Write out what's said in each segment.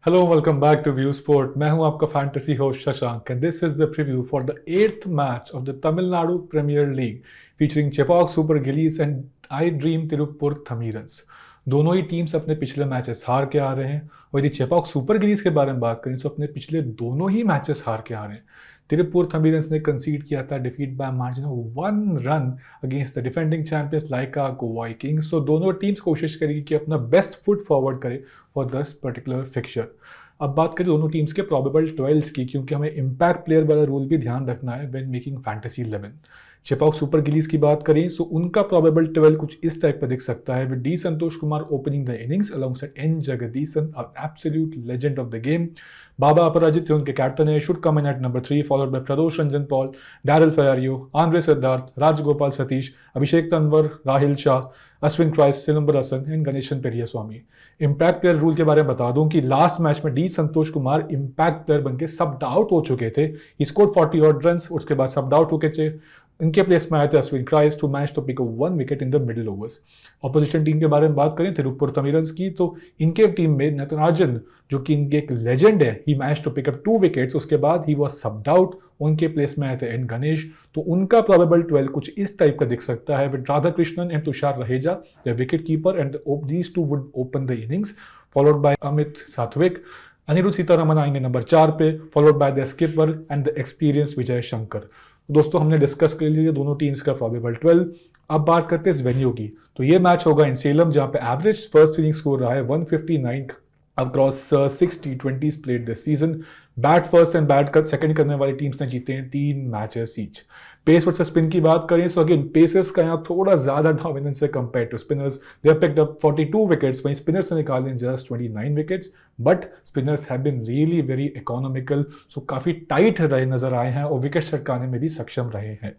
Hello welcome back to View Sport. मैं हूं आपका fantasy host Shashank and this is the preview for the 8th match of the Tamil Nadu premiere league featuring Chepauk super Gillies and I dream Tiruppur Tamizhans. दोनों ही teams अपने पिछले matches हार के आ रहे हैं और यदि चेपॉक सुपर गिलीज के बारे में बात करें तो अपने पिछले दोनों ही मैचेस हार के आ रहे हैं। तिरुपुर थमीरन्स ने कंसीड किया था defeat by margin of 1 run against the defending champions Lyca Kovai Kings. तो दोनों टीम्स कोशिश करेगी कि अपना बेस्ट फुट फॉरवर्ड करे फॉर दिस पर्टिकुलर फिक्चर। अब बात करें दोनों टीम्स के प्रोबेबल 12 की, क्योंकि हमें इम्पैक्ट प्लेयर वाला रूल भी ध्यान रखना है when making fantasy 11। Chepauk super Gillies की बात करें तो उनका प्रोबेबल 12 कुछ इस टाइप का दिख सकता है with D Santosh Kumar opening the innings alongside N Jagadeesan, an absolute legend of the game. Baba Aparajith उनके कैप्टन है, should come in at number 3 followed by Pradosh Ranjan Paul, Daryl Ferrario, Andre Siddharth, Rajagopal Sathish, Abhishek Tanwar, Rahil Shah, Ashwin Crist, Silambarasan and Ganeshan Periyaswamy. Impact player rule के बारे में बता दूं कि लास्ट मैच में D Santosh Kumar impact player बनके सब आउट हो चुके थे। ही स्कोर्ड 40 ऑड रन, उसके बाद सब आउट हो गए थे। इनके प्लेस में आए थे Ashwin Crist to match to pick 1 wicket in the middle overs. Opposition team के बारे में बात करें तिरुपुर थमीरन्स की, तो इनके टीम में नटराजन जो कि इनके एक लेजेंड है, he match to pick up 2 wickets, उसके बाद ही वॉज सब्ड आउट। उनके प्लेस में आए थे एन गणेश। तो उनका प्रोबेबल 12 कुछ इस टाइप का दिख सकता है with Radha Krishnan and Tushar Raheja the wicket keeper and these two would open the innings followed by Amit Satvik. Anirudh Sitaraman आएंगे नंबर 4 पे followed by the skipper and the experience Vijay Shankar. दोस्तों हमने डिस्कस कर लिया दोनों टीम्स का प्रोबेबल 12। अब बात करते हैं इस वेन्यू की। तो ये मैच होगा इन सेलम, जहां पे एवरेज फर्स्ट इनिंग स्कोर रहा है 159 across 6 T20s played this season. Bat first and bat second करने वाली टीम्स ने जीते हैं 3 matches each. Pace versus spin की बात करें तो अगेन पेसर्स का यहाँ थोड़ा ज्यादा डोमिनेंस है compare to spinners. They have picked up 42 wickets, वहीं स्पिनर्स ने निकाले just 29 wickets, but spinners have been really very economical. So काफी टाइट रहे नजर आए हैं और विकेट छटकाने में भी सक्षम रहे हैं।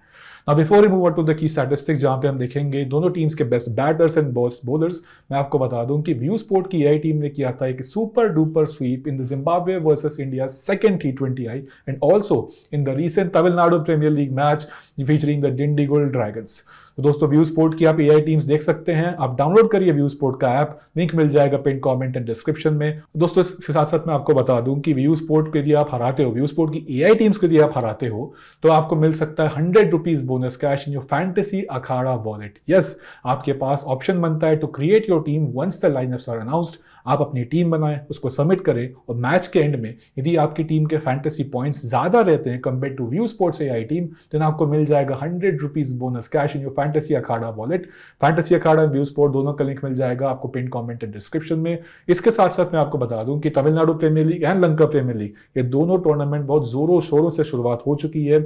Now before we move on to the key statistics, जहां पे हम देखेंगे दोनों टीम्स के बेस्ट बैटर्स एंड बॉलर्स, मैं आपको बता दूं कि व्यू स्पोर्ट की एआई टीम ने किया था एक super duper sweep in the Zimbabwe versus India second T20I and also in the recent Tamil Nadu premiere League match featuring the Dindigul Dragons. तो दोस्तों व्यू स्पोर्ट की आप एआई टीम्स देख सकते हैं, आप डाउनलोड करिए व्यू स्पोर्ट का ऐप, लिंक मिल जाएगा पिन कमेंट एंड डिस्क्रिप्शन में। दोस्तों इसके साथ साथ मैं आपको बता दूं कि व्यू स्पोर्ट के लिए आप हराते हो, व्यू स्पोर्ट की एआई टीम्स के लिए आप हराते हो तो आपको मिल सकता है 100 rupees bonus cash in your Fantasy Akhada wallet. Yes, आपके पास ऑप्शन बनता है to create your team once the lineups are announced. आप अपनी टीम बनाएं, उसको सबमिट करें और मैच के एंड में यदि आपकी टीम के फैंटेसी पॉइंट्स ज्यादा रहते हैं compare to View Sports AI team, then आपको मिल जाएगा 100 rupees bonus cash in your Fantasy Akhada wallet. Fantasy Akhada View Sport दोनों का लिंक मिल जाएगा आपको पिन कमेंट एंड डिस्क्रिप्शन में। इसके साथ साथ मैं आपको बता दूं कि Tamil Nadu premiere League and Lanka premiere League ये दोनों टूर्नामेंट बहुत जोरों शोरों से शुरुआत हो चुकी है।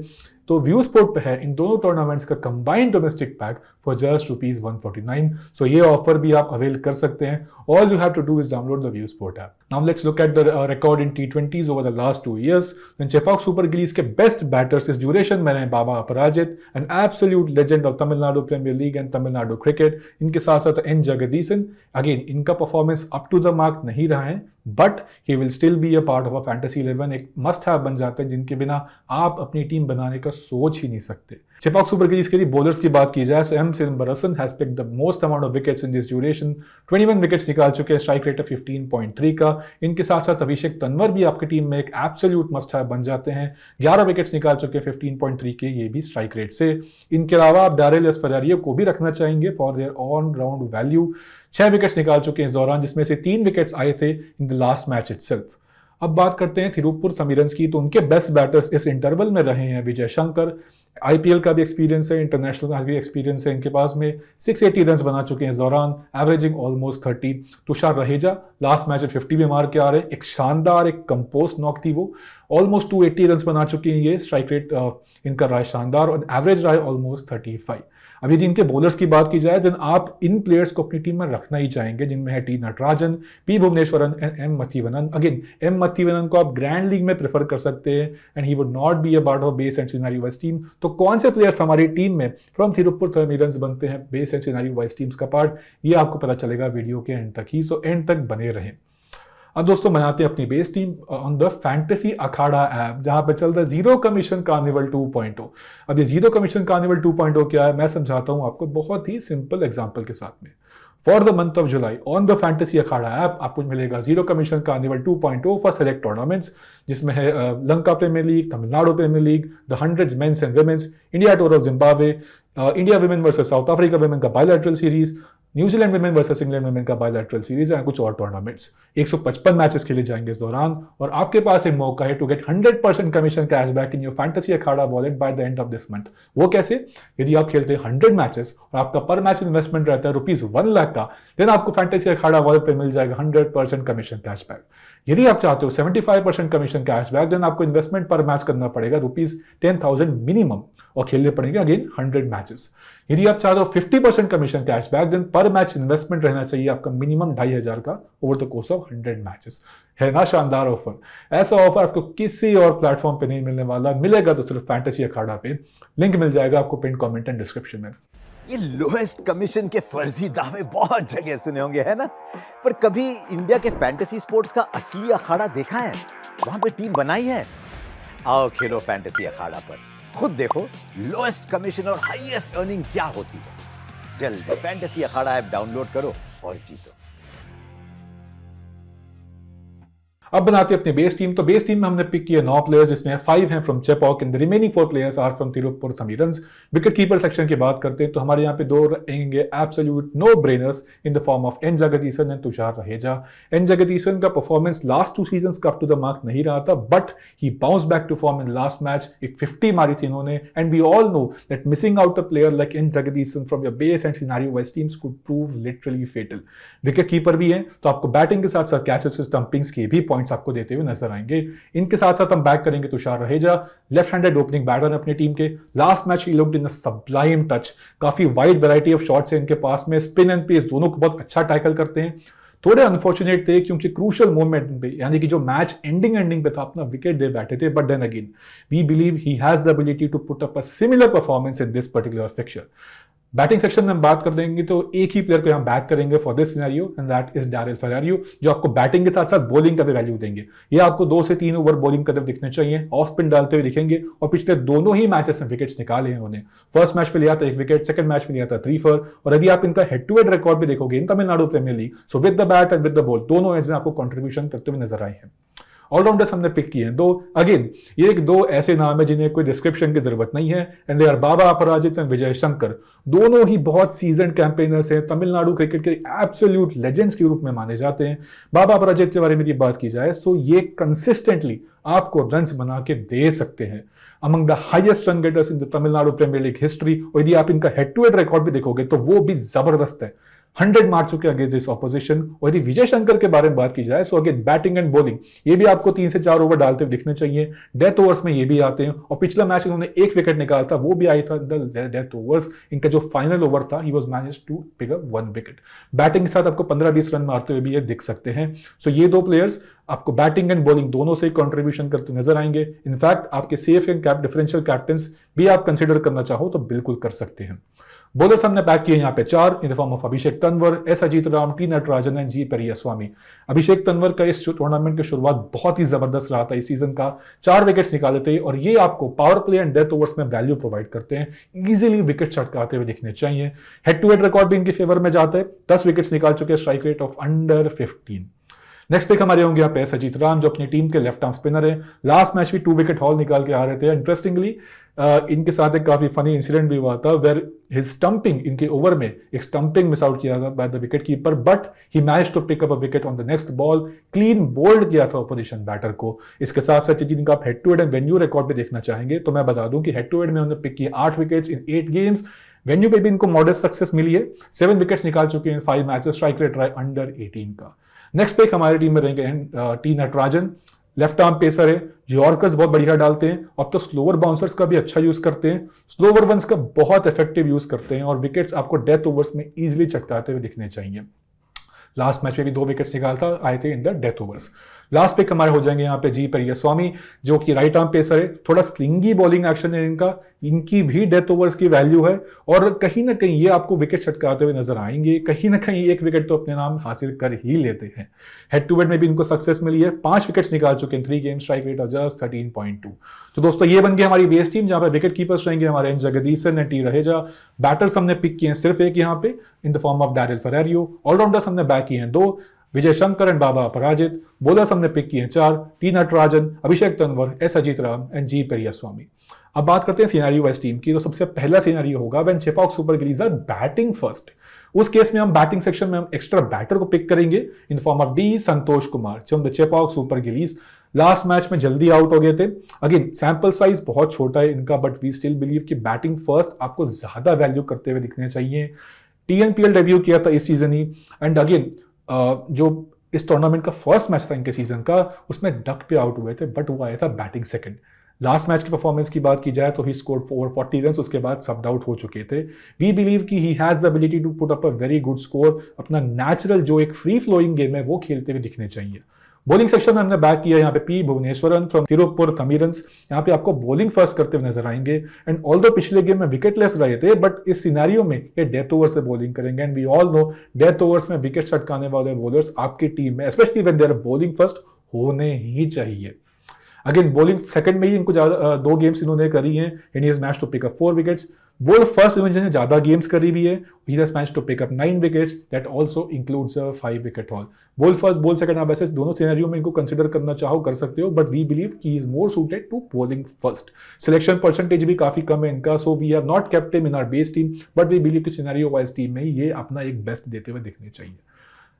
तो व्यू स्पोर्ट पे है इन दोनों टूर्नामेंट्स का combined domestic pack for just ₹149। So ये ऑफर भी आप अवेल कर सकते हैं। All you have to do is download the View Sport app. Now let's look at the record in T20s over the last 2 years। Chepauk super Gillies के best batters इस duration में रहे Baba Aparajith, an absolute legend of Tamil Nadu premiere League and Tamil Nadu cricket. इनके साथ साथ N Jagadeesan, again इनका performance up to the mark नहीं रहा है, but he will still be a part of a fantasy 11, एक मस्ट हैव बन जाते हैं जिनके बिना आप अपनी टीम बनाने का सोच ही नहीं सकते। चेपॉक सुपर गिलीज के लिए बॉलर्स की बात की जाए तो M Silambarasan has picked the most amount of wickets in this duration, 21 wickets निकाल चुके हैं, स्ट्राइक रेट ऑफ 15.3 का। इनके साथ साथ अभिषेक तंवर भी आपकी टीम में एक एब्सोल्यूट मस्ट हैव बन जाते हैं, 11 विकेट्स निकाल चुके हैं 15.3 के, ये भी स्ट्राइक रेट से। इनके अलावा आप डैरिल फेरारियो को भी रखना चाहेंगे for their on round value. 6 wickets निकाल चुके हैं इस दौरान, जिसमें से 3 विकेट्स आए थे in the last match itself. अब बात करते हैं तिरुपुर थमीरन्स की, तो उनके बेस्ट बैटर्स इस इंटरवल में रहे हैं विजय शंकर, आईपीएल का भी एक्सपीरियंस है, इंटरनेशनल का भी एक्सपीरियंस है इनके पास में, 680 रन बना चुके हैं इस दौरान, averaging almost 30। Tushar Raheja last match में 50 भी मार के आ रहे हैं, एक शानदार एक कंपोस्ट नॉक थी वो, ऑलमोस्ट 280 रन बना चुके हैं, ये स्ट्राइक रेट इनका रहा है शानदार और एवरेज रहा है ऑलमोस्ट 35। अब यदि इनके बॉलर्स की बात की जाए देन आप इन प्लेयर्स को अपनी टीम में रखना ही चाहेंगे, जिनमें है T Natarajan, P Bhuvaneswaran and M Mathivanan. Again M Mathivanan को आप ग्रैंड लीग में प्रेफर कर सकते हैं and he would not be a part of base and scenario wise team. तो कौन से प्लेयर्स हमारी टीम में फ्रॉम तिरुपुर थमीरन्स बनते हैं base and scenario wise teams का पार्ट, ये आपको पता चलेगा वीडियो के एंड तक ही, सो एंड तक बने रहें। अब दोस्तों बनाते हैं अपनी base team on the fantasy Akhada app, जहां पे चल रहा है जीरो कमीशन कार्निवल 2.0। अब ये जीरो कमीशन कार्निवल 2.0 क्या है मैं समझाता हूं आपको बहुत ही सिंपल एग्जांपल के साथ में। For the month of July on the fantasy Akhada app आपको मिलेगा 0 commission carnival 2.0 for select tournaments, जिसमें है Lanka premiere league, Tamil Nadu premiere league, the hundreds men's and women's, India tour of Zimbabwe, India women versus South Africa women का bilateral series, New Zealand women versus England women का bilateral series and कुछ और tournaments. 155 matches खेले जाएंगे इस दौरान और आपके पास एक मौका है to get 100% commission cashback in your Fantasy Akhada wallet by the end of this month. वो कैसे? यदि आप खेलते हैं 100 मैचेस और आपका पर मैच इन्वेस्टमेंट रहता है ₹1 लाख का, देन आपको फैंटेसी अखाड़ा वॉलेट पे मिल जाएगा 100% कमीशन कैशबैक। यदि आप चाहते हो 75% कमीशन कैशबैक, देन आपको इन्वेस्टमेंट पर मैच करना पड़ेगा ₹10,000 मिनिमम और खेलने पड़ेंगे अगेन 100 मैचेस। यदि आप चाहते हो 50% कमीशन कैशबैक, देन पर मैच इन्वेस्टमेंट रहना चाहिए आपका मिनिमम 2,500 का over the course of 100 matches. है ना शानदार ऑफर? ऐसा ऑफर आपको किसी और प्लेटफॉर्म पे नहीं मिलने वाला, मिलेगा तो सिर्फ फैंटेसी अखाड़ा पे। लिंक मिल जाएगा आपको पिन कमेंट एंड डिस्क्रिप्शन में। ये लोएस्ट कमीशन के फर्जी दावे बहुत जगह सुने होंगे, है ना? पर कभी इंडिया के फैंटेसी स्पोर्ट्स का असली अखाड़ा देखा है? वहां पे टीम बनाई है? आओ खेलो फैंटेसी अखाड़ा पर, खुद देखो लोएस्ट कमीशन और हाईएस्ट अर्निंग क्या होती है। जल्द फैंटेसी अखाड़ा ऐप डाउनलोड करो और जीतो। अब बनाते हैं अपनी बेस टीम। तो बेस टीम में हमने पिक किया 9 प्लेयर्स, जिसमें 5 हैं from Chepauk and the remaining 4 players are from Tiruppur Tamizhans. Wicket keeper section की बात करते हैं तो हमारे यहाँ पे 2 रहेंगे absolute no brainers in the form of N Jagadeesan and Tushar Raheja. N Jagadeesan का परफॉर्मेंस लास्ट 2 सीजंस का अप टू द मार्क नहीं रहा था, but he bounce back to form in last match. एक 50 मारी थी इन्होंने and we all know that missing out a player like N Jagadeesan from your base and scenario wise teams could prove literally fatal. Wicket keeper भी हैं तो आपको batting के साथ साथ कैचेस स्टंपिंग्स के भी पॉइंट्स आपको देते हुए नजर आएंगे। इनके साथ साथ हम बैक करेंगे Tushar Raheja, left handed opening batter अपनी टीम के। Last match he looked in a sublime touch, काफी वाइड वैरायटी ऑफ शॉट्स है इनके पास में, स्पिन एंड पेस दोनों को बहुत अच्छा टैकल करते हैं। थोड़े अनफॉर्चुनेट थे क्योंकि क्रूशियल मोमेंट पे, यानी कि जो मैच एंडिंग पे था, अपना विकेट दे बैठे थे, but then again we believe he has the ability to put up a similar performance in this particular fixture. Batting section में हम बात कर देंगे तो एक ही प्लेयर को हम बैक करेंगे for this scenario and that is Daryl Ferrario, जो आपको बैटिंग के साथ साथ बॉलिंग का भी वैल्यू देंगे। ये आपको 2 से 3 ओवर बॉलिंग करते दिखने चाहिए, ऑफ स्पिन डालते हुए दिखेंगे और पिछले दोनों ही मैचेस में विकेट्स निकाले हैं उन्होंने। फर्स्ट मैच पे लिया था 1 विकेट, सेकंड मैच में लिया था 3 4, और यदि आप इनका हेड टू हेड रिकॉर्ड भी देखोगे इन Tamil Nadu premiere league, so with the bat and with the ball दोनों एज में आपको कंट्रीब्यूशन करते हुए नजर आए हैं। ऑलराउंडर्स हमने पिक किए हैं 2, अगेन ये 2 ऐसे नाम है जिन्हें कोई डिस्क्रिप्शन की जरूरत नहीं है, एंड दे आर बाबा अपराजित एंड विजय शंकर। दोनों ही बहुत सीजन कैंपेनर्स हैं, तमिलनाडु क्रिकेट के एब्सोल्यूट लेजेंड्स के रूप में माने जाते हैं। बाबा अपराजित के बारे में बात की जाए तो ये कंसिस्टेंटली आपको रन्स बना के दे सकते हैं, among the highest run getters in the Tamil Nadu premiere League history. और यदि आप इनका हेड टू हेड रिकॉर्ड भी देखोगे तो वो भी जबरदस्त है, 100 मार चुके अगेंस्ट दिस ऑपोजिशन। और यदि विजय शंकर के बारे में बात की जाए so again batting and bowling ये भी आपको 3 से 4 ओवर डालते हुए दिखने चाहिए। डेथ ओवर्स में ये भी आते हैं और पिछला मैच इन्होंने 1 विकेट निकाला था, वो भी आई था डेथ ओवर्स। इनका जो फाइनल ओवर था he was managed to pick up 1 wicket. Batting के साथ आपको 15-20 रन मारते हुए भी ये दिख सकते हैं। सो ये 2 प्लेयर्स आपको बैटिंग एंड बॉलिंग दोनों से कंट्रीब्यूशन करते नजर आएंगे। इनफैक्ट आपके safe and cap differential captains भी आप कंसीडर करना चाहो तो बिल्कुल कर सकते हैं। बॉलर्स हमने पैक किए यहाँ पे 4 in the form of Abhishek Tanwar, S Ajith Ram, T Natarajan and G Periyaswamy. Abhishek Tanwar का इस टूर्नामेंट की शुरुआत बहुत ही जबरदस्त रहा था इस सीजन का, 4 विकेट्स निकाले थे और ये आपको power play and death overs में वैल्यू प्रोवाइड करते हैं, इजीली विकेट चटकाते हुए दिखने चाहिए। हेड टू हेड रिकॉर्ड भी इनके फेवर में जाता है, 10 विकेट्स निकाल चुके हैं, strike rate of under 15। Next pick हमारे होंगे यहाँ पे अजीत राम, जो अपनी टीम के लेफ्ट आर्म स्पिनर है। लास्ट मैच भी 2 विकेट हॉल निकाल के आ रहे थे। इंटरेस्टिंगली इनके साथ एक काफी फनी इंसिडेंट भी हुआ था वेयर हिज स्टंपिंग, इनके ओवर में एक स्टंपिंग मिस आउट किया था by the wicket keeper, but he managed to pick up a wicket on the next ball, clean bowled किया था अपोजिशन बैटर को। इसके साथ साथ यदि इनका आप head to head and venue record भी देखना चाहेंगे तो मैं बता दूं कि हेड टू हेड में उन्होंने पिक किए 8 विकेट्स इन 8 गेम्स। वेन्यू पे भी इनको मॉडेस्ट सक्सेस मिली है, 7 विकेट्स निकाल चुके हैं 5 मैचेस, स्ट्राइक रेट रहा है अंडर 18 का। नेक्स्ट पिक हमारी टीम में रहेंगे T Natarajan, left arm pacer है, यॉर्कर्स बहुत बढ़िया डालते हैं, अब तो स्लोअर बाउंसर्स का भी अच्छा यूज करते हैं, स्लोअर वंस का बहुत इफेक्टिव यूज करते हैं और विकेट्स आपको डेथ ओवर्स में इजीली चटकाते हुए दिखने चाहिए। लास्ट मैच में भी 2 विकेट्स निकालता आए थे in the death overs. Last pick हमारे हो जाएंगे यहाँ पे जी पेरियास्वामी, जो कि राइट आर्म पेसर है, थोड़ा स्लिंगी बॉलिंग एक्शन है इनका, इनकी भी डेथ ओवर्स की वैल्यू है और कहीं ना कहीं ये आपको विकेट छटकाते हुए नजर आएंगे, कहीं ना कहीं एक विकेट तो अपने नाम हासिल कर ही लेते हैं। हेड टू हेड में भी इनको सक्सेस मिली है, 5 विकेट्स निकाल चुके हैं 3 game, strike rate of just 13.2। तो दोस्तों ये बन गई हमारी बेस टीम, जहां पर विकेट कीपर्स रहेंगे हमारे N Jagadeesan and T Raheja. Batters हमने पिक किए हैं सिर्फ एक यहाँ पे in the form of Daryl Ferrario. Allrounders हमने बैक किए हैं 2, विजय शंकर एंड बाबा अपराजित। बॉलर्स हमने पिक किए हैं 4, T Natarajan, Abhishek Tanwar, S Ajith Ram and G Periyaswamy. अब बात करते हैं सिनेरियो वाइज टीम की। तो सबसे पहला सिनेरियो होगा when Chepauk super Gillies are batting first. उस केस में हम बैटिंग सेक्शन में हम एक्स्ट्रा बैटर को पिक करेंगे in form of D Santosh Kumar, जो the Chepauk super Gillies last match में जल्दी आउट हो गए थे। अगेन सैंपल साइज बहुत छोटा है इनका, बट वी स्टिल बिलीव कि बैटिंग फर्स्ट आपको ज्यादा वैल्यू करते हुए दिखने चाहिए। टीएनपीएल डेब्यू किया था इस सीजन ही, एंड अगेन जो इस टूर्नामेंट का फर्स्ट मैच था इनके सीजन का, उसमें डक पे आउट हुए थे, बट वो आया था बैटिंग सेकंड। लास्ट मैच की परफॉर्मेंस की बात की जाए तो ही स्कोर्ड ओवर 40 रन, उसके बाद सब आउट हो चुके थे। वी बिलीव कि he has the ability to put up a very good score, अपना नेचुरल जो एक फ्री फ्लोइंग गेम है वो खेलते हुए दिखने चाहिए। बॉलिंग सेक्शन में हमने बैक किया यहाँ पे पी भुवनेश्वरन फ्रॉम तिरुपुर तमिरन्स, यहाँ पे आपको बॉलिंग फर्स्ट करते हुए नजर आएंगे। एंड ऑल्दो पिछले गेम में विकेटलेस रहे थे, बट इस सिनेरियो में ये डेथ ओवर से बॉलिंग करेंगे, and we all know death overs में विकेट छटकाने वाले बॉलर्स आपकी टीम में specially when they are bowling first होने ही चाहिए। अगेन बॉलिंग सेकंड में ही इनको 2 गेम्स इन्होंने करी हैं, and he has managed to pick up 4 wickets. Bowl first इन्होंने ज्यादा गेम्स करी भी है, he has managed to pick up 9 wickets, that also includes a 5 wicket haul. Bowl first bowl second आप ऐसे दोनों सिनेरियो में इनको कंसीडर करना चाहो कर सकते हो, बट वी बिलीव कि he is more suited to bowling first. Selection percentage भी काफी कम है इनका, so we have not kept him in our base team, but we believe कि सिनेरियो वाइज टीम में ये अपना एक बेस्ट देते हुए दिखने चाहिए।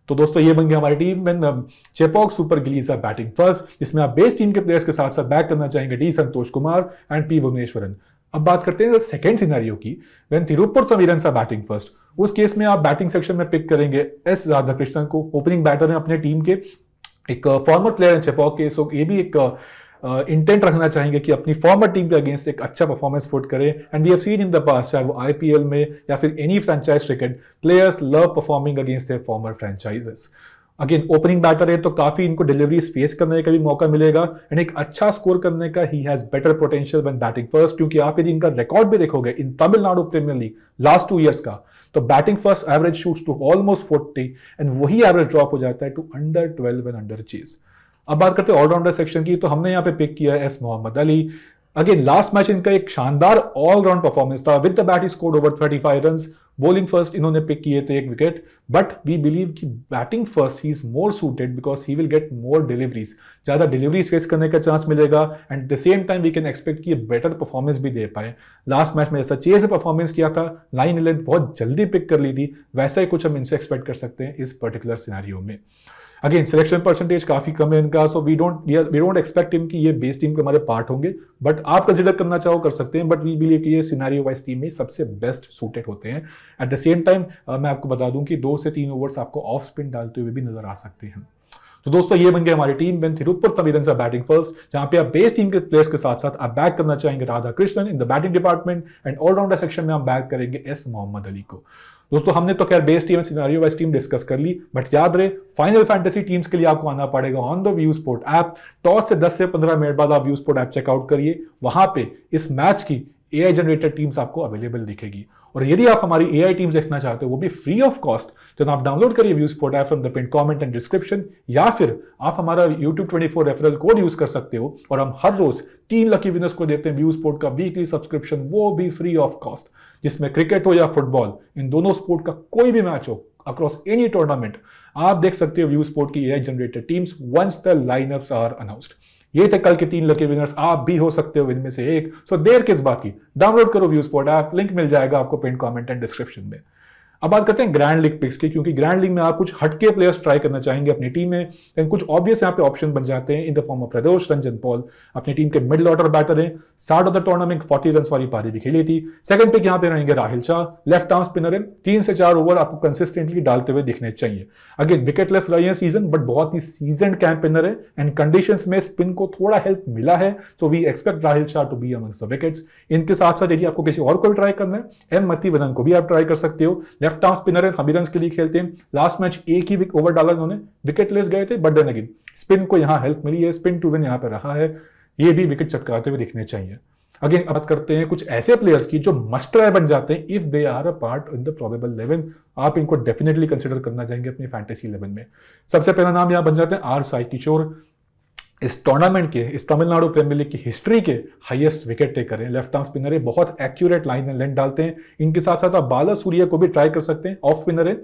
तो दोस्तों ये बन गई हमारी team when Chepauk super Gillies are batting first, जिसमें आप बेस टीम के प्लेयर्स के साथ साथ बैक करना चाहेंगे D Santosh Kumar and P Bhuvaneswaran. अब बात करते हैं सेकंड सिनेरियो की, when Tiruppur Tamizhans are batting first. उस केस में आप बैटिंग सेक्शन में पिक करेंगे एस राधाकृष्णन को, ओपनिंग बैटर है अपने टीम के, एक फॉर्मर प्लेयर है चेपॉक के, सो ये भी एक इंटेंट रखना चाहेंगे कि अपनी फॉर्मर टीम के अगेंस्ट एक अच्छा परफॉर्मेंस पुट करें। And we have seen in the past, चाहे वो आईपीएल में या फिर any franchise cricket, players love performing against their former franchises. Again opening batter है तो काफी इनको डिलीवरीज फेस करने का भी मौका मिलेगा, एंड एक अच्छा स्कोर करने का he has better potential when batting first, क्योंकि आप यदि इनका रिकॉर्ड भी देखोगे इन Tamil Nadu premiere league last 2 years का, तो batting first average shoots to almost 40, and वही एवरेज ड्रॉप हो जाता है to under 12 and under chase. अब बात करते हैं ऑलराउंडर सेक्शन की, तो हमने यहाँ पे पिक किया है as Mohammad Ali. Again last match इनका एक शानदार ऑलराउंड परफॉर्मेंस था, with the bat he scored over 35 runs. Bowling first इन्होंने पिक किए थे 1 विकेट, बट वी बिलीव कि batting first he is more suited because he will get more deliveries, ज्यादा deliveries face करने का चांस मिलेगा, and the same time we can expect कि better performance भी दे पाए। लास्ट मैच में ऐसा चेज परफॉर्मेंस किया था, लाइन लेंथ बहुत जल्दी पिक कर ली थी, वैसा ही कुछ हम इनसे एक्सपेक्ट कर सकते हैं इस पर्टिकुलर सिनेरियो में। अगेन सिलेक्शन परसेंटेज काफी कम है इनका, so we don't expect him कि ये बेस टीम के हमारे पार्ट होंगे, बट आप कंसिडर करना चाहो कर सकते हैं, बट वी बिलीव कि ये सिनेरियो वाइज टीम में सबसे बेस्ट सूटेड होते हैं। एट द सेम टाइम मैं आपको बता दूं कि 2 से 3 ओवर्स आपको ऑफ स्पिन डालते हुए भी नजर आ सकते हैं। तो दोस्तों ये बन गई हमारी team when Tiruppur Tamizhans are batting first, जहां पे आप बेस टीम के प्लेयर्स के साथ साथ आप बैक करना चाहेंगे Radha Krishnan in the batting department, and allrounder section में हम बैक करेंगे एस मोहम्मद अली को। दोस्तों हमने तो खैर base team and scenario wise team discuss कर ली, बट याद रहे फाइनल फैंटेसी टीम्स के लिए आपको आना पड़ेगा on the View Sport app. Toss से 10 से 15 मिनट बाद आप व्यू स्पोर्ट ऐप चेकआउट करिए, वहां पे इस मैच की एआई जनरेटेड टीम्स आपको अवेलेबल दिखेगी। और यदि आप हमारी एआई टीम्स देखना चाहते हो वो भी फ्री ऑफ कॉस्ट, तो आप डाउनलोड करिए view Sport app from the pin comment and description, या फिर आप हमारा YouTube 24 रेफरल कोड यूज कर सकते हो, और हम हर रोज 3 लकी विनर्स को देते हैं व्यू स्पोर्ट का वीकली सब्सक्रिप्शन, वो भी फ्री ऑफ कॉस्ट, जिसमें क्रिकेट हो या फुटबॉल, इन दोनों स्पोर्ट का कोई भी मैच हो अक्रॉस एनी टूर्नामेंट, आप देख सकते हो व्यू स्पोर्ट की AI generated teams once the lineups are announced. ये थे कल के 3 लकी विनर्स, आप भी हो सकते हो इनमें से एक, सो देर किस बात की, डाउनलोड करो व्यू स्पोर्ट ऐप, लिंक मिल जाएगा आपको पिन कमेंट एंड डिस्क्रिप्शन में। अब बात करते हैं ग्रैंड लीग पिक्स की, क्योंकि ग्रैंड लीग में आप कुछ हटके प्लेयर्स ट्राई करना चाहेंगे अपनी टीम में, लेकिन कुछ ऑब्वियस यहाँ पे ऑप्शन बन जाते हैं इन the form of Pradosh Ranjan Paul, अपनी टीम के मिडिल ऑर्डर बैटर हैं, start of the tournament 40 run वाली पारी भी खेली थी। सेकंड पिक यहाँ पे रहेंगे Rahil Shah, left arm spinner है, 3 से 4 ओवर आपको कंसिस्टेंटली डालते हुए दिखने चाहिए। अगेन विकेटलेस रही है सीजन, बट बहुत ही सीजन कैंपेनर है, एंड कंडीशंस में स्पिन को थोड़ा हेल्प मिला है, तो we expect Rahil Shah to be amongst the wickets. इनके साथ साथ यदि आपको किसी और को भी ट्राई करना है, एम मतिवनन को भी आप ट्राई कर सकते हो, लेफ्ट आर्म स्पिनर है, रन के लिए खेलते हैं। लास्ट मैच एक ही ओवर डाला इन्होंने, विकेटलेस गए थे, बट देन अगेन स्पिन को यहाँ हेल्प मिली है, स्पिन टू विन यहाँ पे रहा है, ये भी विकेट चटकाते हुए दिखने चाहिए। अगेन बात करते हैं कुछ ऐसे प्लेयर्स की जो मस्ट ट्राई बन जाते हैं if they are a part in the probable 11। आप इनको डेफिनेटली कंसिडर करना चाहेंगे अपनी फैंटेसी 11 में। सबसे पहला नाम यहाँ बन जाते हैं आर साई किशोर। इस टूर्नामेंट के, इस तमिलनाडु प्रीमियर लीग की हिस्ट्री के हाईएस्ट विकेट टेकर हैं, लेफ्ट आर्म स्पिनर है, बहुत एक्यूरेट लाइन एंड लेंथ डालते हैं। इनके साथ साथ आप बाला सूर्य को भी ट्राई कर सकते हैं, ऑफ स्पिनर है।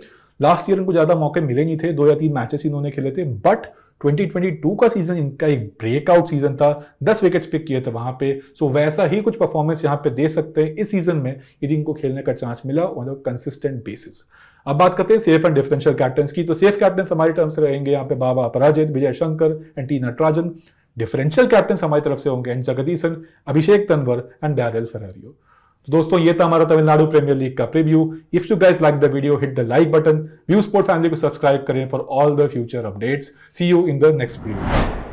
लास्ट ईयर इनको ज्यादा मौके मिले नहीं थे, 2 या 3 मैचेस इन्होंने खेले थे, बट 2022 का सीजन इनका एक ब्रेकआउट सीजन था, 10 विकेट्स पिक किए थे वहां पे। सो वैसा ही कुछ परफॉर्मेंस यहाँ पे दे सकते हैं इस सीजन में यदि इनको खेलने का चांस मिला ऑन अ कंसिस्टेंट बेसिस। अब बात करते हैं सेफ एंड डिफरेंशियल कैप्टन की। तो सेफ कैप्टन हमारी तरफ से रहेंगे यहाँ पे Baba Aparajith, Vijay Shankar and T Natarajan. Differential captain हमारी तरफ से होंगे एन जगदीशन, अभिषेक तंवर एंड डैरियल फेरारियो। तो दोस्तों ये था हमारा तमिलनाडु प्रीमियर लीग का preview. If you guys like the video, hit the like button. View sport family को सब्सक्राइब करें for all the future updates. See you in the next video.